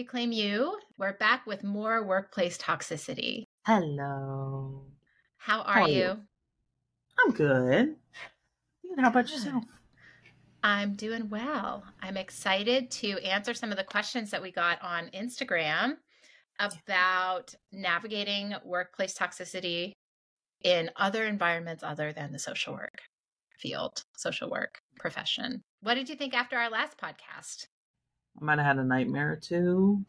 Reclaim You. We're back with more workplace toxicity. Hello. How are you? I'm good. How about yourself? I'm doing well. I'm excited to answer some of the questions that we got on Instagram about navigating workplace toxicity in other environments other than the social work field, social work profession. What did you think after our last podcast? I might have had a nightmare or two,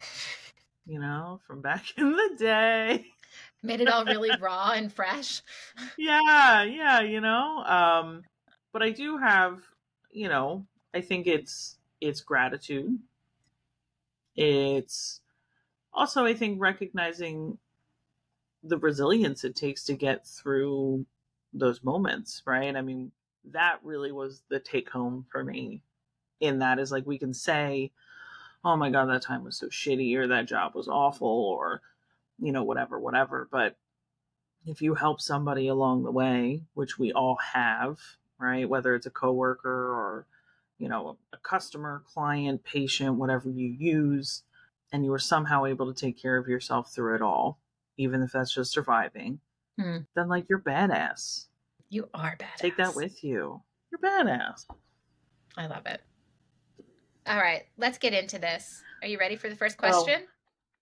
from back in the day. Made it all really raw and fresh. Yeah, but I do have, I think it's gratitude. It's also, I think, recognizing the resilience it takes to get through those moments, right? I mean, that really was the take home for me. In that is like, we can say, oh my God, that time was so shitty, or that job was awful, or, whatever. But if you help somebody along the way, which we all have, right? Whether it's a coworker or, a customer, client, patient, whatever you use, and you were somehow able to take care of yourself through it all, even if that's just surviving, then like, you're badass. You are badass. Take that with you. You're badass. I love it. All right, let's get into this. Are you ready for the first question?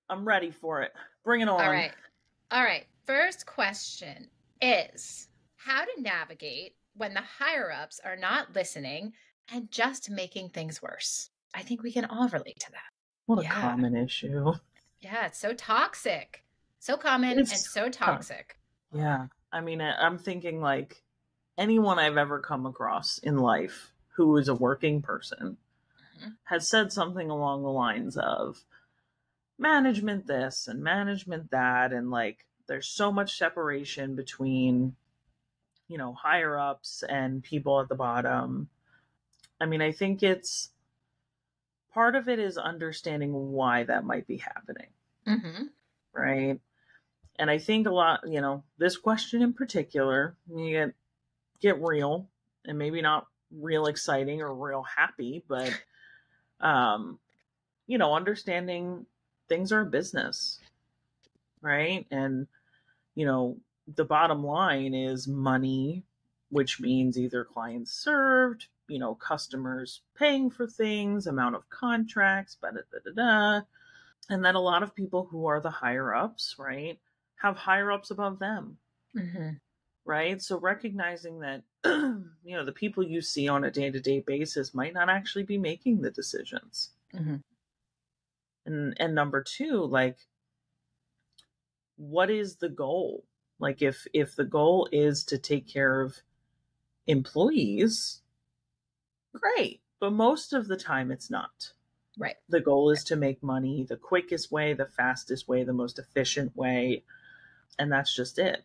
I'm ready for it. Bring it on. All right. First question is how to navigate when the higher-ups are not listening and just making things worse. I think we can all relate to that. What a common issue. Yeah, it's so toxic. So common and so toxic. Yeah. I mean, I'm thinking like anyone I've ever come across in life who is a working person has said something along the lines of management this and management that. And like, there's so much separation between, higher ups and people at the bottom. I mean, I think it's part of it is understanding why that might be happening. Right. And I think a lot, this question in particular, you get real, and maybe not real exciting or real happy, but, understanding things are a business, right? And, the bottom line is money, which means either clients served, customers paying for things, amount of contracts, and then a lot of people who are the higher ups, right, have higher ups above them. Right? So recognizing that, the people you see on a day-to-day basis might not actually be making the decisions. And number two, like, what is the goal? Like, if the goal is to take care of employees, great. But most of the time it's not. Right. The goal is to make money the quickest way, the fastest way, the most efficient way. And that's just it.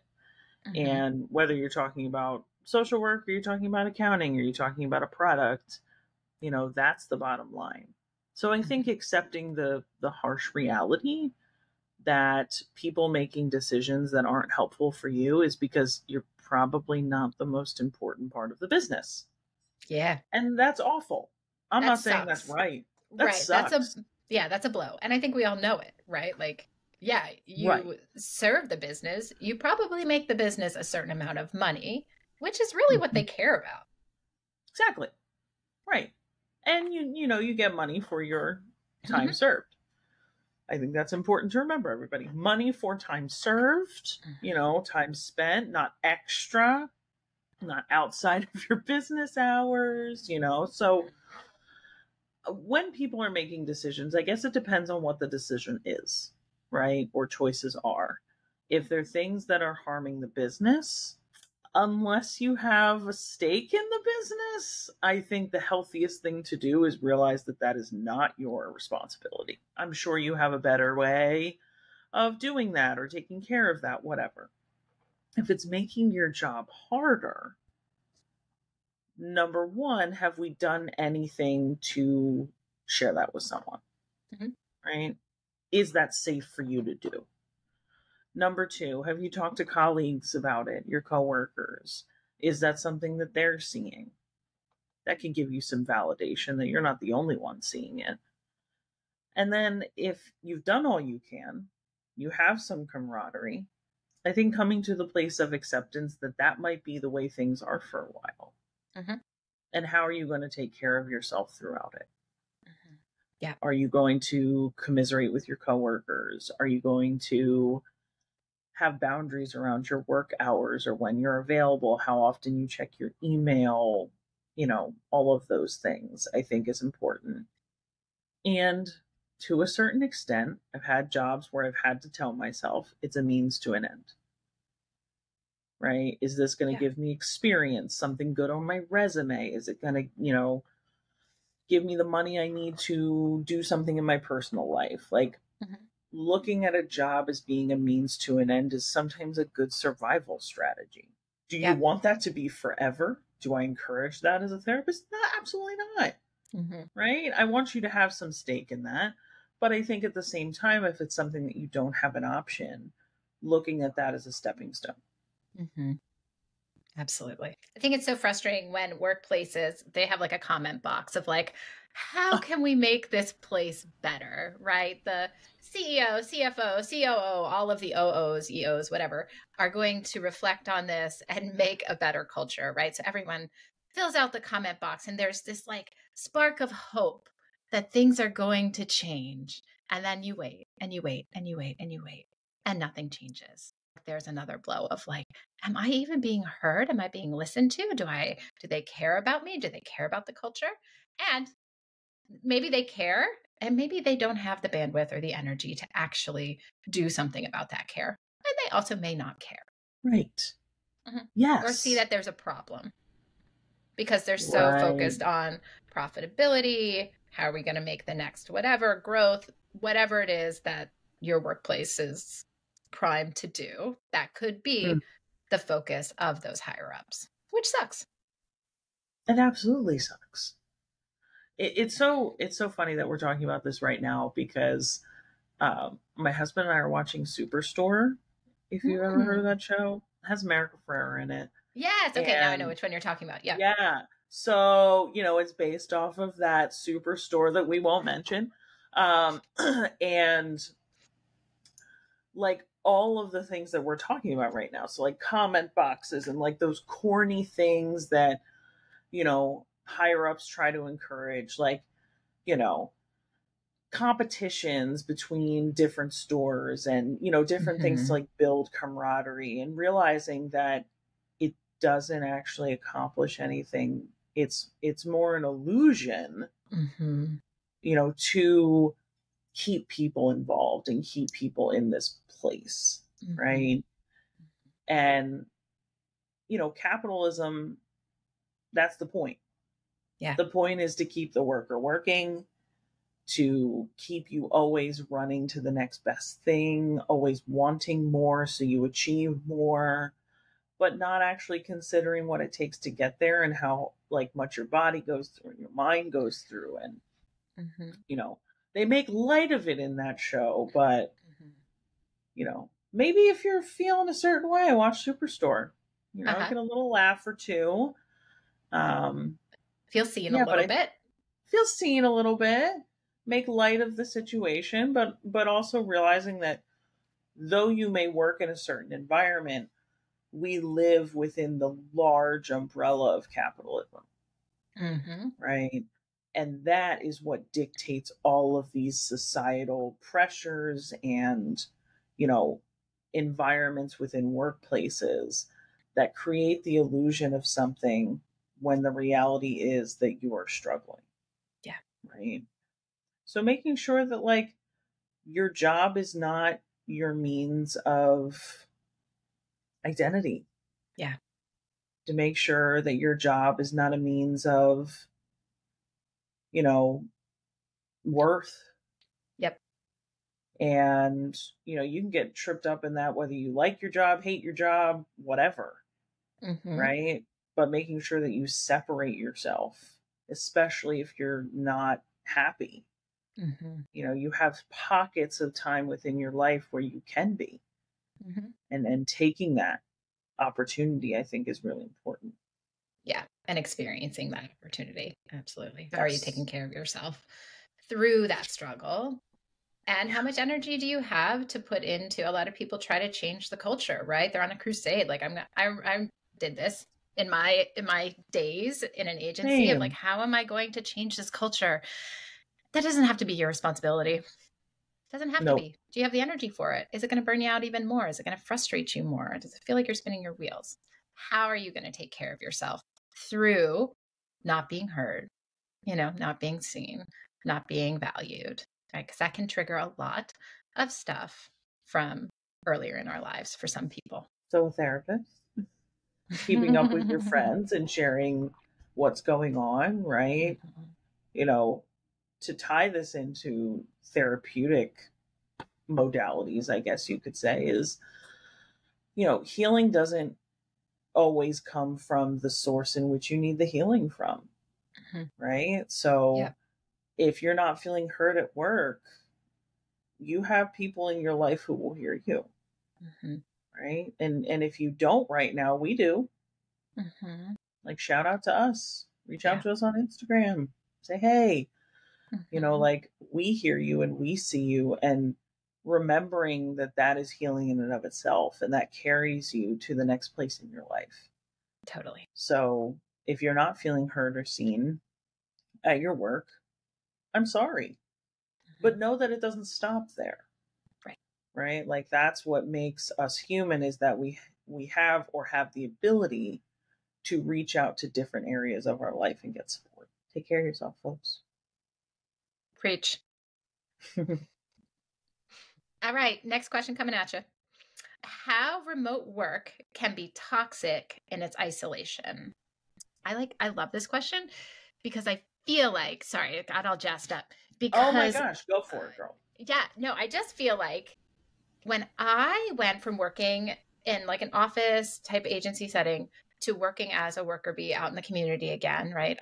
And whether you're talking about social work, or you're talking about accounting, or you're talking about a product, that's the bottom line. So I think accepting the harsh reality that people making decisions that aren't helpful for you is because you're probably not the most important part of the business. Yeah. And that's awful. I'm not saying that's right. That sucks. That's a blow. And I think we all know it, right? Like, yeah, you serve the business. You probably make the business a certain amount of money, which is really what they care about. Exactly. Right. And you get money for your time served. I think that's important to remember, everybody. Money for time served, time spent, not extra, not outside of your business hours, So when people are making decisions, I guess it depends on what the decision is, right? Or choices are. If they're things that are harming the business, unless you have a stake in the business, I think the healthiest thing to do is realize that that is not your responsibility. I'm sure you have a better way of doing that or taking care of that, whatever. If it's making your job harder, number one, have we done anything to share that with someone? Right? Is that safe for you to do? Number two, have you talked to colleagues about it, your coworkers? Is that something that they're seeing? That can give you some validation that you're not the only one seeing it. And then if you've done all you can, you have some camaraderie, I think coming to the place of acceptance that that might be the way things are for a while. Mhm. And how are you going to take care of yourself throughout it? Mhm. Yeah. Are you going to commiserate with your coworkers? Are you going to have boundaries around your work hours or when you're available, how often you check your email? All of those things I think is important. And to a certain extent, I've had jobs where I've had to tell myself it's a means to an end. Right? Is this going to Yeah. give me experience, something good on my resume? Is it going to, give me the money I need to do something in my personal life? Like, Mhm. looking at a job as being a means to an end is sometimes a good survival strategy. Do you Yeah. want that to be forever? Do I encourage that as a therapist? No, absolutely not. Mhm. Right? I want you to have some stake in that. But I think at the same time, if it's something that you don't have an option, looking at that as a stepping stone. Mhm. Absolutely. I think it's so frustrating when workplaces, they have like a comment box of like, how Oh, can we make this place better? Right? The CEO, CFO, COO, all of the OOs, EOs, whatever, are going to reflect on this and make a better culture, right? So everyone fills out the comment box and there's this like spark of hope that things are going to change. And then you wait and you wait and you wait and you wait and nothing changes. There's another blow of like, am I even being heard? Am I being listened to? Do they care about me? Do they care about the culture? And maybe they care and maybe they don't have the bandwidth or the energy to actually do something about that care. And they also may not care. right. Mhm. Or see Yes. that there's a problem because they're so Right. focused on profitability. How are we going to make the next whatever growth, whatever it is that your workplace is primed to do? That could Mm. be the focus of those higher ups, which sucks. It absolutely sucks. It's so funny that we're talking about this right now because my husband and I are watching Superstore. If you've ever heard of Mm. that show, it has America Ferrera in it, Yes. Okay. Now I know and which one you're talking about. Yeah. yeah, so it's based off of that Superstore that we won't mention, and like all of the things that we're talking about right now. So like comment boxes and like those corny things that higher ups try to encourage, like you know competitions between different stores and different things to Hmm. like build camaraderie, and realizing that it doesn't actually accomplish anything. It's more an illusion Hmm. to keep people involved and keep people in this place, Hmm. right? And capitalism, that's the point. Yeah. The point is to keep the worker working, to keep you always running to the next best thing, always wanting more so you achieve more, but not actually considering what it takes to get there and how like much your body goes through and your mind goes through. And Hmm. you know they make light of it in that show, but Hmm. maybe if you're feeling a certain way, watch Superstore. Uh-huh. Get a little laugh or two. Feel seen a Yeah, but little I bit. feel seen a little bit, make light of the situation, but also realizing that though you may work in a certain environment, we live within the large umbrella of capitalism, Hmm. right? And that is what dictates all of these societal pressures and, you know, environments within workplaces that create the illusion of something when the reality is that you are struggling, Yeah. right? So making sure that like your job is not your means of identity, Yeah. to make sure that your job is not a means of, you know, worth. Yep. And, you can get tripped up in that whether you like your job, hate your job, whatever, Hmm. right? But making sure that you separate yourself, especially if you're not happy. Hmm. You have pockets of time within your life where you can be, Hmm. and taking that opportunity, I think, is really important. Yeah. And experiencing that opportunity. Absolutely. How are you taking Yes. care of yourself? through that struggle. And how much energy do you have to put into, a lot of people try to change the culture, right? They're on a crusade. Like I did this in my days in an agency of like, Same. how am I going to change this culture? That doesn't have to be your responsibility. It doesn't have to Nope. be. Do you have the energy for it? Is it going to burn you out even more? Is it going to frustrate you more? Does it feel like you're spinning your wheels? How are you going to take care of yourself through not being heard, not being seen, not being valued, right? Because that can trigger a lot of stuff from earlier in our lives for some people. So a therapist, keeping up with your friends and sharing what's going on, right? To tie this into therapeutic modalities, I guess you could say, is, healing doesn't always come from the source in which you need the healing from, right? So if you're not feeling heard at work, you have people in your life who will hear you, right? And if you don't right now, we do. Like, shout out to us. Reach out to us on Instagram. Say, hey, like, we hear you and we see you, and remembering that is healing in and of itself, and that carries you to the next place in your life. Totally. So if you're not feeling heard or seen at your work, I'm sorry, but know that it doesn't stop there. Right? Like, that's what makes us human, is that we have the ability to reach out to different areas of our life and get support. Take care of yourself, folks. Preach. All right, next question coming at you. How remote work can be toxic in its isolation? I love this question because I feel like, sorry, I got all jazzed up. Because, oh my gosh, go for it, girl. Yeah, no, I just feel like when I went from working in like an office type agency setting to working as a worker bee out in the community again, right?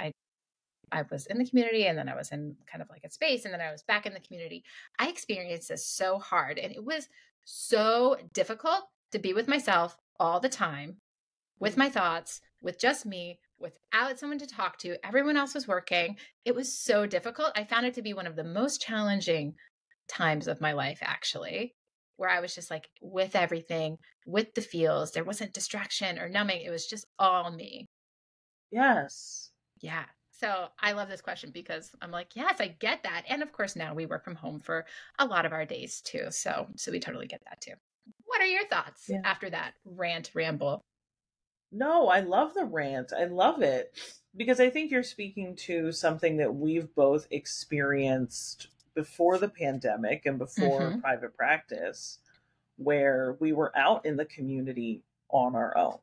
I was in the community, and then I was in kind of like a space, and then I was back in the community. I experienced this so hard, and it was so difficult to be with myself all the time, with my thoughts, with just me, without someone to talk to. Everyone else was working. It was so difficult. I found it to be one of the most challenging times of my life, actually, where I was just like with everything, with the feels. There wasn't distraction or numbing. It was just all me. Yes. Yeah. So I love this question because I'm like, yes, I get that. And of course, now we work from home for a lot of our days too. So we totally get that too. What are your thoughts after that rant ramble? No, I love the rant. I love it because I think you're speaking to something that we've both experienced before the pandemic and before private practice, where we were out in the community on our own.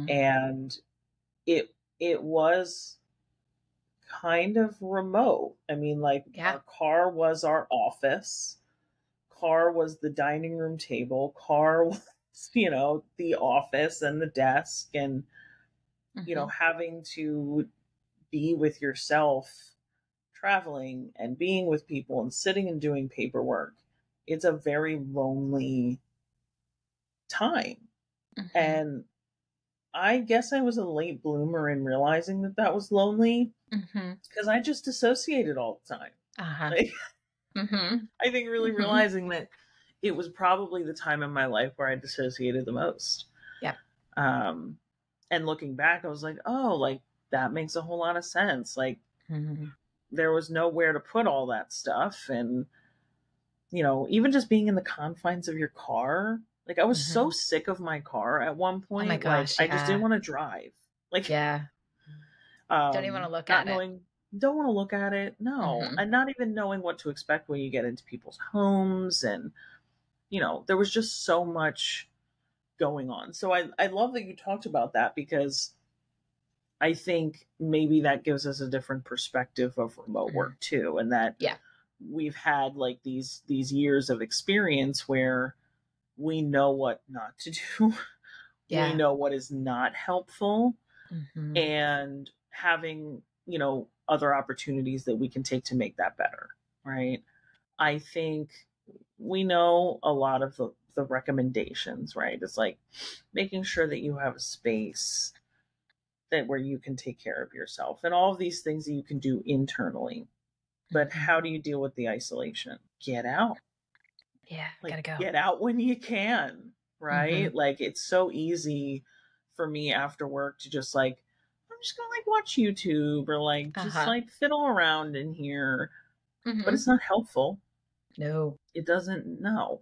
And it was kind of remote. I mean, like, our car was our office, car was the dining room table, car was, the office and the desk, and, having to be with yourself, traveling and being with people and sitting and doing paperwork. It's a very lonely time. And I guess I was a late bloomer in realizing that was lonely, because I just dissociated all the time. Like, I think really realizing that it was probably the time in my life where I dissociated the most. Yeah. And looking back, I was like, oh, like, that makes a whole lot of sense. Like, there was nowhere to put all that stuff. And, even just being in the confines of your car. Like, I was so sick of my car at one point. Oh my gosh, like, I just didn't want to drive. Like, don't even want to look at it. Don't want to look at it. No. And not even knowing what to expect when you get into people's homes. And, there was just so much going on. So I love that you talked about that, because I think maybe that gives us a different perspective of remote work too. And that we've had like these years of experience where we know what not to do. We know what is not helpful, and having, other opportunities that we can take to make that better. Right. I think we know a lot of the recommendations, right? It's like making sure that you have a space where you can take care of yourself, and all of these things that you can do internally. But how do you deal with the isolation? Get out. Yeah, Like, gotta go. get out when you can, right? Mm-hmm. Like, it's so easy for me after work to just like, I'm just gonna like watch YouTube or like just Uh-huh. like fiddle around in here. But Mm-hmm. it's not helpful. No. It doesn't, no.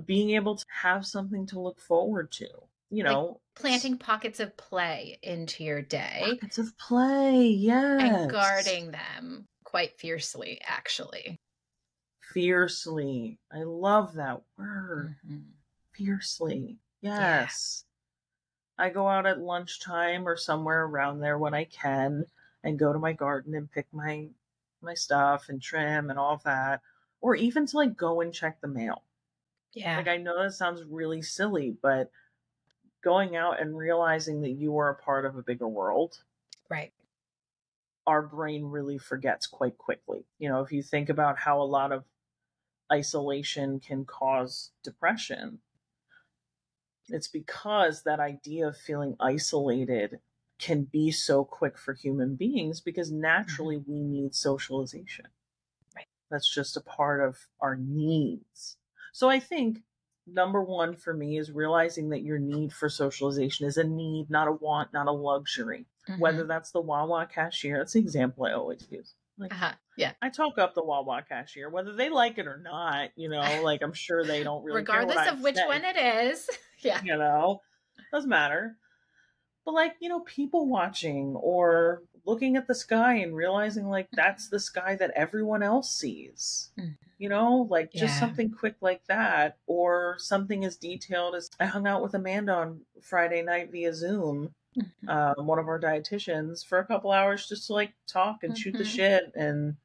Being able to have something to look forward to, Like planting pockets of play into your day pockets of play. and Yes. guarding them quite fiercely, actually. Fiercely. I love that word. Mm-hmm. Fiercely. Yeah. Yes. I go out at lunchtime or somewhere around there when I can and go to my garden and pick my stuff and trim and all of that. Or even to like go and check the mail. Yeah. Like, I know that sounds really silly, but going out and realizing that you are a part of a bigger world, Right. our brain really forgets quite quickly. If you think about how a lot of isolation can cause depression, it's because that idea of feeling isolated can be so quick for human beings because naturally we need socialization. Right. That's just a part of our needs. So I think number one for me is realizing that your need for socialization is a need, not a want, not a luxury. Whether that's the Wawa cashier, that's the example I always use. Like, Yeah. I talk up the Wawa cashier, whether they like it or not, like I'm sure they don't really care what Regardless I of which say, one it is. Yeah. doesn't matter. But like, people watching or looking at the sky and realizing like that's the sky that everyone else sees. Like just Yeah. something quick like that, or something as detailed as I hung out with Amanda on Friday night via Zoom, one of our dietitians, for a couple hours just to like talk and shoot the shit. And,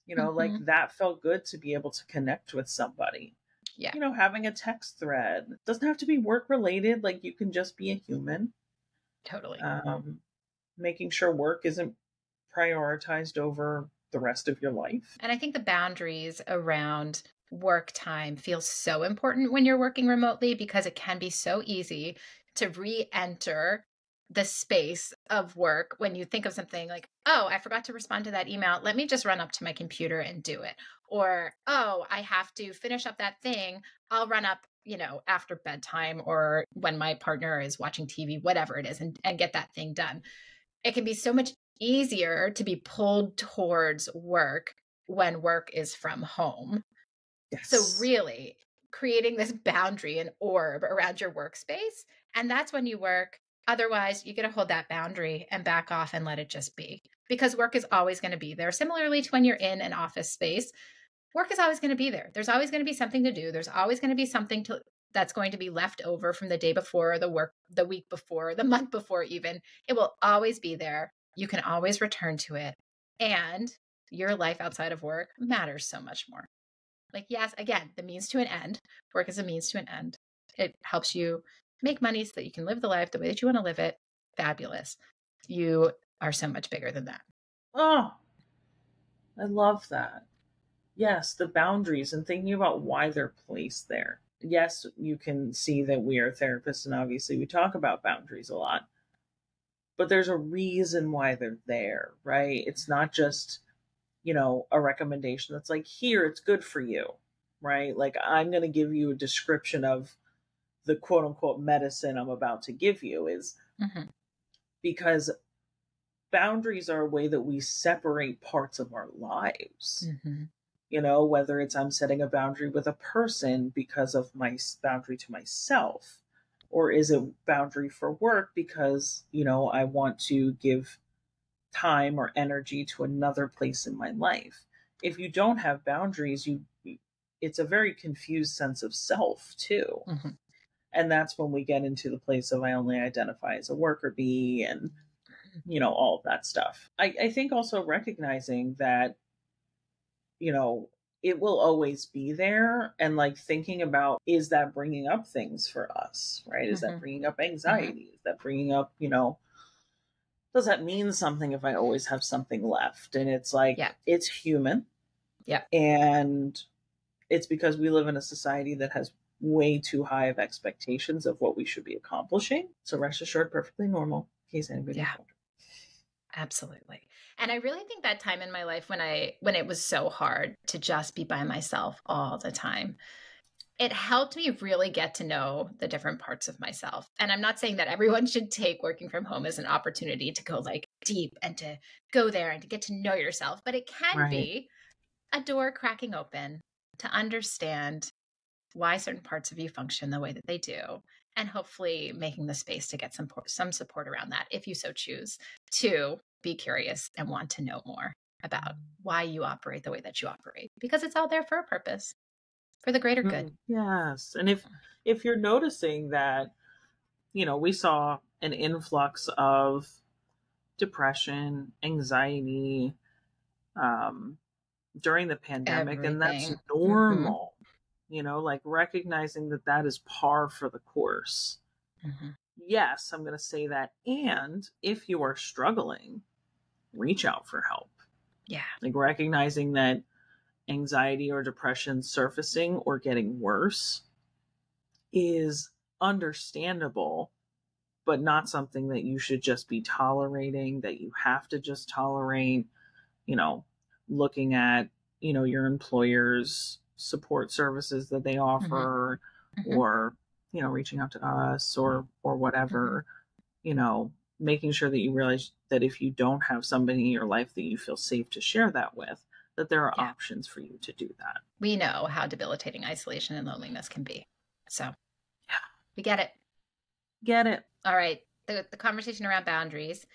like that felt good to be able to connect with somebody. Yeah. Having a text thread doesn't have to be work related. Like you can just be a human. Totally. Making sure work isn't prioritized over the rest of your life. And I think the boundaries around work time feel so important when you're working remotely because it can be so easy to re-enter the space of work when you think of something like, oh, I forgot to respond to that email. Let me just run up to my computer and do it. Or, oh, I have to finish up that thing. I'll run up, after bedtime or when my partner is watching TV, whatever it is, and get that thing done. It can be so much easier to be pulled towards work when work is from home. Yes. So really creating this boundary and orb around your workspace. And that's when you work. Otherwise, you get to hold that boundary and back off and let it just be, because work is always going to be there. Similarly to when you're in an office space, work is always going to be there. There's always going to be something to do. There's always going to be something that's going to be left over from the day before, the week before, the month before even. It will always be there. You can always return to it. And your life outside of work matters so much more. Like, yes, again, the means to an end. Work is a means to an end. It helps you make money so that you can live the life the way that you want to live it. Fabulous. You are so much bigger than that. Oh, I love that. Yes, the boundaries and thinking about why they're placed there. Yes, you can see that we are therapists and obviously we talk about boundaries a lot. But there's a reason why they're there, right? It's not just, a recommendation that's like, here, it's good for you, right? Like, I'm going to give you a description of the quote unquote medicine I'm about to give you is because boundaries are a way that we separate parts of our lives. Whether it's I'm setting a boundary with a person because of my boundary to myself, or is it boundary for work because, I want to give time or energy to another place in my life. If you don't have boundaries, it's a very confused sense of self too. And that's when we get into the place of I only identify as a worker bee and, all of that stuff. I think also recognizing that, it will always be there, and like thinking about, is that bringing up things for us, right? Is that bringing up anxiety? Is that bringing up, does that mean something if I always have something left? And it's like, it's human. Yeah. And it's because we live in a society that has way too high of expectations of what we should be accomplishing. So rest assured, perfectly normal, in case anybody. Absolutely. And I really think that time in my life when it was so hard to just be by myself all the time, it helped me really get to know the different parts of myself. And I'm not saying that everyone should take working from home as an opportunity to go like deep and to go there and to get to know yourself, but it can Right. be a door cracking open to understand why certain parts of you function the way that they do, and hopefully making the space to get some support around that if you so choose to be curious and want to know more about why you operate the way that you operate, because it's all there for a purpose, for the greater good. Yes. And if you're noticing that, we saw an influx of depression, anxiety, during the pandemic, and that's Everything. Hmm. normal, like recognizing that that is par for the course. Hmm. Yes, I'm going to say that. And if you are struggling, reach out for help. Yeah. Like recognizing that anxiety or depression surfacing or getting worse is understandable, but not something that you should just be tolerating, that you have to just tolerate, you know, looking at, your employer's support services that they Hmm. offer, Hmm. or, reaching out to us or Hmm. whatever, making sure that you realize that if you don't have somebody in your life that you feel safe to share that with, that there are Yeah. options for you to do that. We know how debilitating isolation and loneliness can be. So Yeah. we get it. Get it. All right. The conversation around boundaries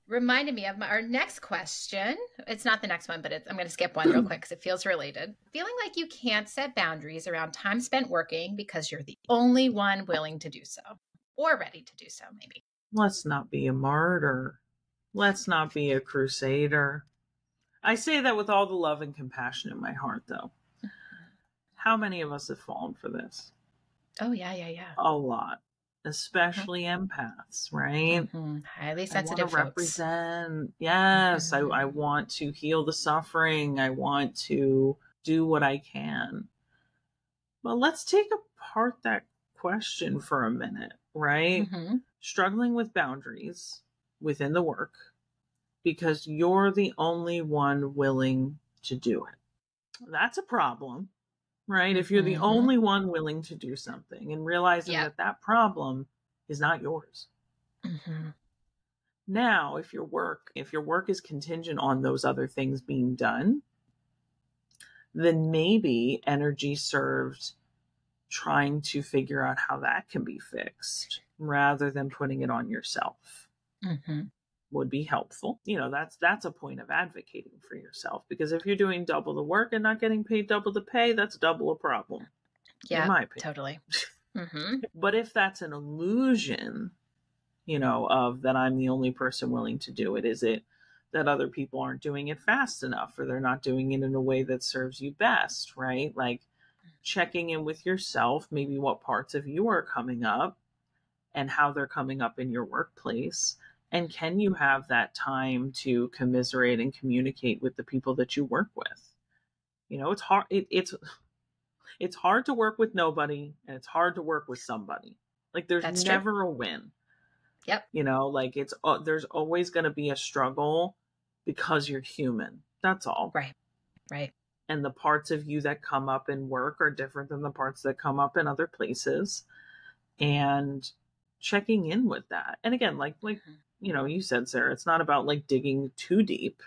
reminded me of our next question. It's not the next one, but I'm going to skip one real quick because it feels related. Feeling like you can't set boundaries around time spent working because you're the only one willing to do so, or ready to do so, maybe. Let's not be a martyr. Let's not be a crusader. I say that with all the love and compassion in my heart, though. How many of us have fallen for this? Oh, yeah. A lot, Mm-hmm. especially empaths, right? Mm-hmm. Highly I want to sensitive folks. represent, yes, I Mm-hmm. want to heal the suffering. I want to do what I can. But let's take apart that question for a minute, right? Mm-hmm. Struggling with boundaries within the work because you're the only one willing to do it. That's a problem, right? If you're the Mm-hmm. only one willing to do something and realizing Yep. that that problem is not yours. Mm-hmm. Now, if your work is contingent on those other things being done, then maybe energy served trying to figure out how that can be fixed rather than putting it on yourself Mm-hmm. would be helpful. That's a point of advocating for yourself, because if you're doing double the work and not getting paid double the pay, that's double a problem, in Yep. my opinion. Totally. Mm-hmm. But if that's an illusion, of that I'm the only person willing to do it, is it that other people aren't doing it fast enough, or they're not doing it in a way that serves you best, right? Like checking in with yourself, maybe what parts of you are coming up and how they're coming up in your workplace. And can you have that time to commiserate and communicate with the people that you work with? It's hard. It's hard to work with nobody, and it's hard to work with somebody. Like there's That's true. never a win. Yep. Like there's always going to be a struggle because you're human. That's all. Right. Right. And the parts of you that come up in work are different than the parts that come up in other places. And checking in with that. And again, like you said, Sarah, it's not about like digging too deep,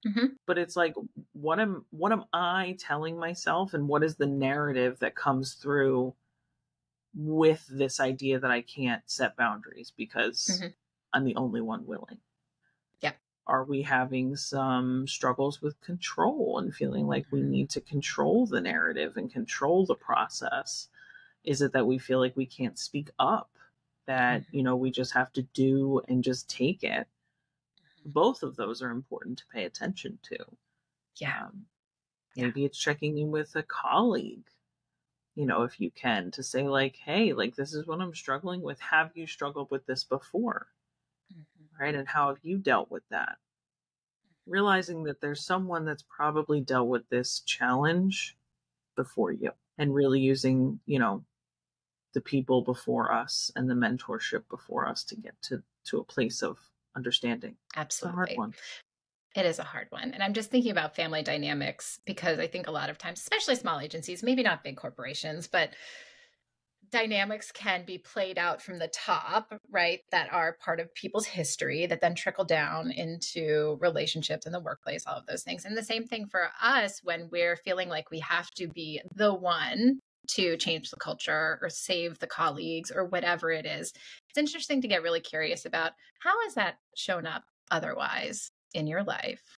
Mm-hmm. but it's like what am I telling myself, and what is the narrative that comes through with this idea that I can't set boundaries because Mm-hmm. I'm the only one willing. Yep. Are we having some struggles with control and feeling like we need to control the narrative and control the process? Is it that we feel like we can't speak up, that, we just have to do and just take it? Both of those are important to pay attention to. Yeah. Maybe it's checking in with a colleague, if you can, to say like, hey, like this is what I'm struggling with. Have you struggled with this before? Mm-hmm. Right? And how have you dealt with that? Realizing that there's someone that's probably dealt with this challenge before you, and really using, the people before us and the mentorship before us to get to a place of understanding. It's a hard Absolutely. one. It is a hard one. And I'm just thinking about family dynamics because I think a lot of times, especially small agencies, maybe not big corporations, but dynamics can be played out from the top, right? That are part of people's history that then trickle down into relationships in the workplace, all of those things. And the same thing for us when we're feeling like we have to be the one to change the culture or save the colleagues or whatever it is. It's interesting to get really curious about how has that shown up otherwise in your life,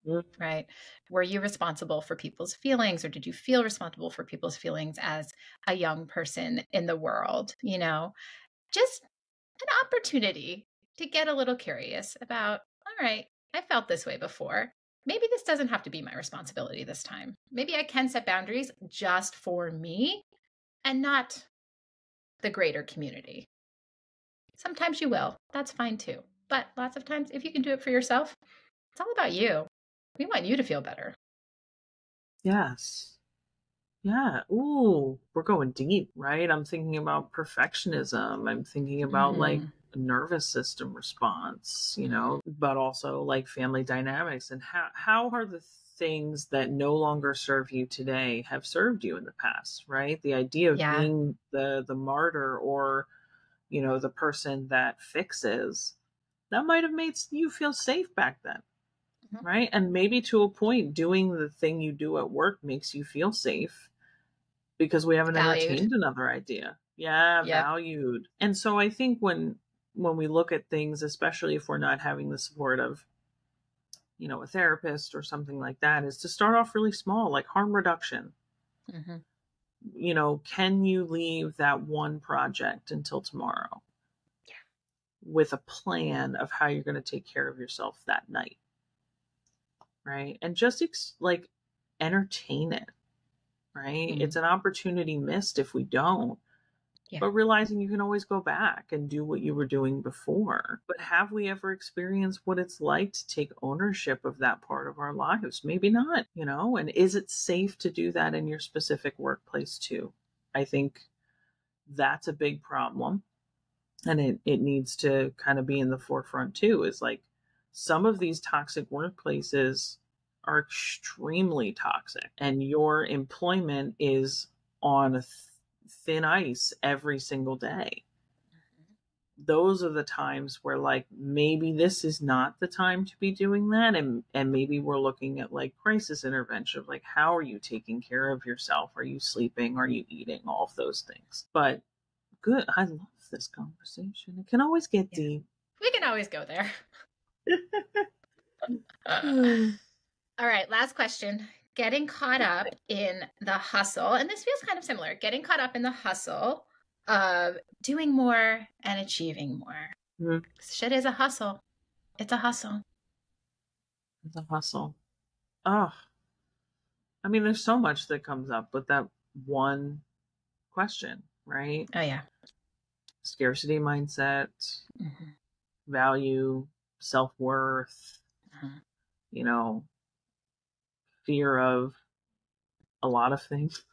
Mm. right? Were you responsible for people's feelings or did you feel responsible for people's feelings as a young person in the world? Just an opportunity to get a little curious about, all right, I felt this way before. Maybe this doesn't have to be my responsibility this time. Maybe I can set boundaries just for me and not the greater community. Sometimes you will. That's fine too. But lots of times, if you can do it for yourself, it's all about you. We want you to feel better. Yes. Yeah. Ooh, we're going deep, right? I'm thinking about perfectionism. I'm thinking about like a nervous system response, but also like family dynamics and how are the things that no longer serve you today have served you in the past, right? The idea of Yeah. being the martyr or, the person that fixes, that might have made you feel safe back then. Right. And maybe to a point, doing the thing you do at work makes you feel safe because we haven't entertained another idea. Yeah, Yep. valued. And so I think when we look at things, especially if we're not having the support of, a therapist or something like that, is to start off really small, like harm reduction. Can you leave that one project until tomorrow? Yeah. With a plan of how you're going to take care of yourself that night. Right. And just entertain it. Right. It's an opportunity missed if we don't. Yeah. But realizing you can always go back and do what you were doing before. But have we ever experienced what it's like to take ownership of that part of our lives? Maybe not, and is it safe to do that in your specific workplace too? I think that's a big problem. And it needs to kind of be in the forefront too, is like some of these toxic workplaces are extremely toxic and your employment is on thin ice every single day. Those are the times where like maybe this is not the time to be doing that, and maybe we're looking at like crisis intervention, like how are you taking care of yourself? Are you sleeping? Are you eating? All of those things. But good, I love this conversation. It can always get deep. We can always go there. All right, last question. Getting caught up in the hustle, and this feels kind of similar, getting caught up in the hustle of doing more and achieving more. Shit is a hustle. It's a hustle. It's a hustle. Oh, I mean, there's so much that comes up with that one question, right? Oh, yeah. Scarcity mindset, value, self-worth, fear of a lot of things.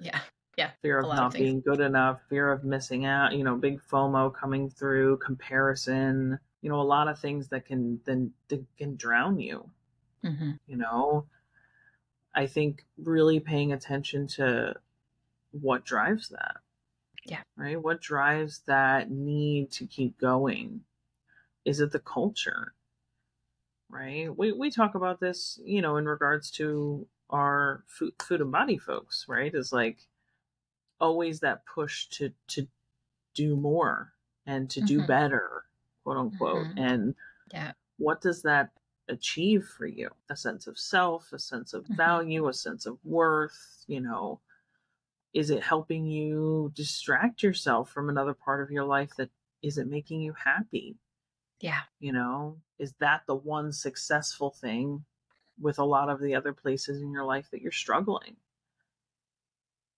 Yeah. Yeah. Fear of not being good enough, fear of missing out, big FOMO coming through, comparison, a lot of things that can drown you. I think really paying attention to what drives that. Yeah. Right? What drives that need to keep going? Is it the culture? Right? We talk about this, in regards to our food and body folks, right? Is like always that push to do more and to do better, quote unquote. And what does that achieve for you? A sense of self, a sense of value, a sense of worth, is it helping you distract yourself from another part of your life that isn't making you happy? Yeah. Is that the one successful thing with a lot of the other places in your life that you're struggling?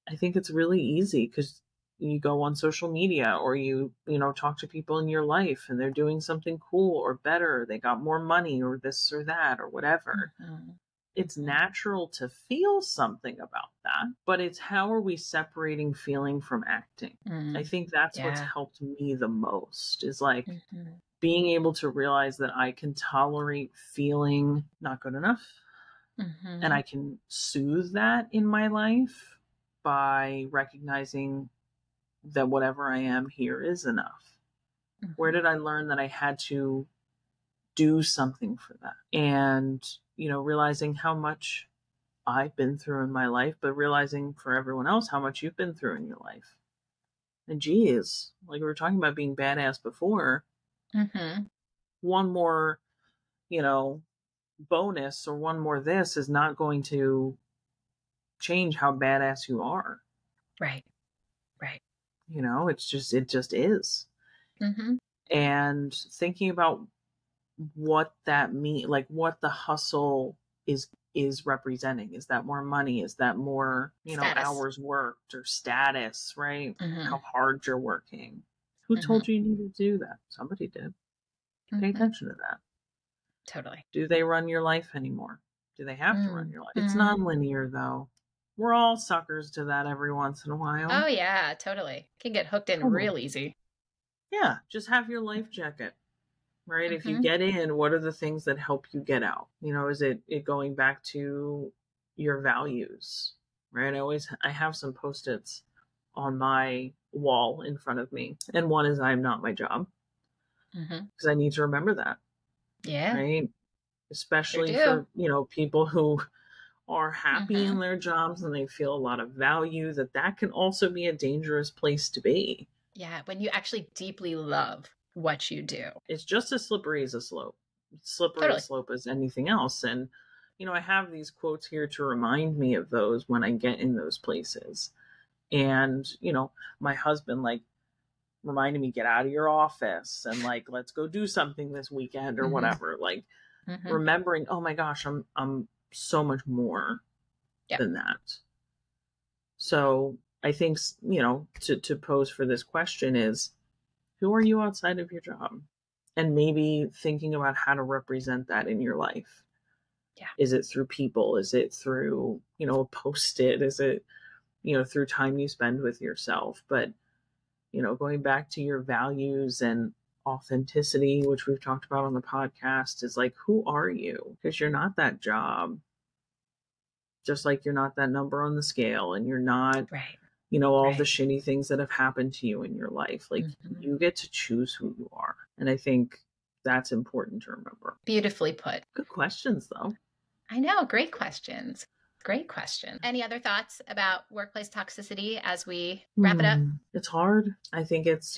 I think it's really easy because you go on social media or you talk to people in your life and they're doing something cool or better. They got more money or this or that or whatever. It's natural to feel something about that, but it's how are we separating feeling from acting? I think that's what's helped me the most is like, being able to realize that I can tolerate feeling not good enough, and I can soothe that in my life by recognizing that whatever I am here is enough. Where did I learn that I had to do something for that? And, realizing how much I've been through in my life, but realizing for everyone else how much you've been through in your life. And geez, like we were talking about being badass before, one more, bonus or one more this is not going to change how badass you are. Right. It just is. And thinking about what that means, like what the hustle is representing. Is that more money? Is that more, hours worked or status, right? How hard you're working. Who told you needed to do that? Somebody did. Pay attention to that. Totally. Do they run your life anymore? Do they have to run your life? It's non-linear, though. We're all suckers to that every once in a while. Oh, yeah, totally. Can get hooked in real easy. Yeah, just have your life jacket, right? If you get in, what are the things that help you get out? Is it going back to your values, right? I have some Post-its on my wall in front of me. And one is I'm not my job. Because I need to remember that. Yeah. Right? Especially for, people who are happy in their jobs and they feel a lot of value, that can also be a dangerous place to be. Yeah, when you actually deeply love what you do. It's just as slippery as a slope. Slippery as slope as anything else. And, I have these quotes here to remind me of those when I get in those places. And, my husband, reminding me, get out of your office and let's go do something this weekend or whatever. Remembering, oh my gosh, I'm so much more than that. So I think, to pose for this question is, who are you outside of your job? And maybe thinking about how to represent that in your life. Yeah. Is it through people? Is it through, a Post-it? Is it, through time you spend with yourself? But, going back to your values and authenticity, which we've talked about on the podcast, is who are you? Because you're not that job. Just like you're not that number on the scale, and you're not, all the shitty things that have happened to you in your life. You get to choose who you are. And I think that's important to remember. Beautifully put. Good questions, though. I know. Great questions. Great question. Any other thoughts about workplace toxicity as we wrap it up? It's hard. I think it's,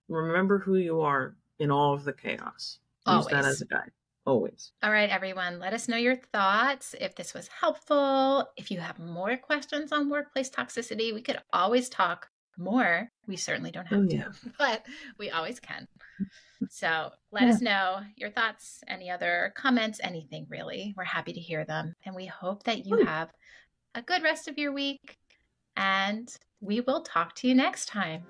remember who you are in all of the chaos. Use that as a guide. Always. All right, everyone. Let us know your thoughts. If this was helpful, if you have more questions on workplace toxicity, we could always talk more. We certainly don't have to, but we always can. So let us know your thoughts, any other comments, anything really. We're happy to hear them. And we hope that you have a good rest of your week. And we will talk to you next time.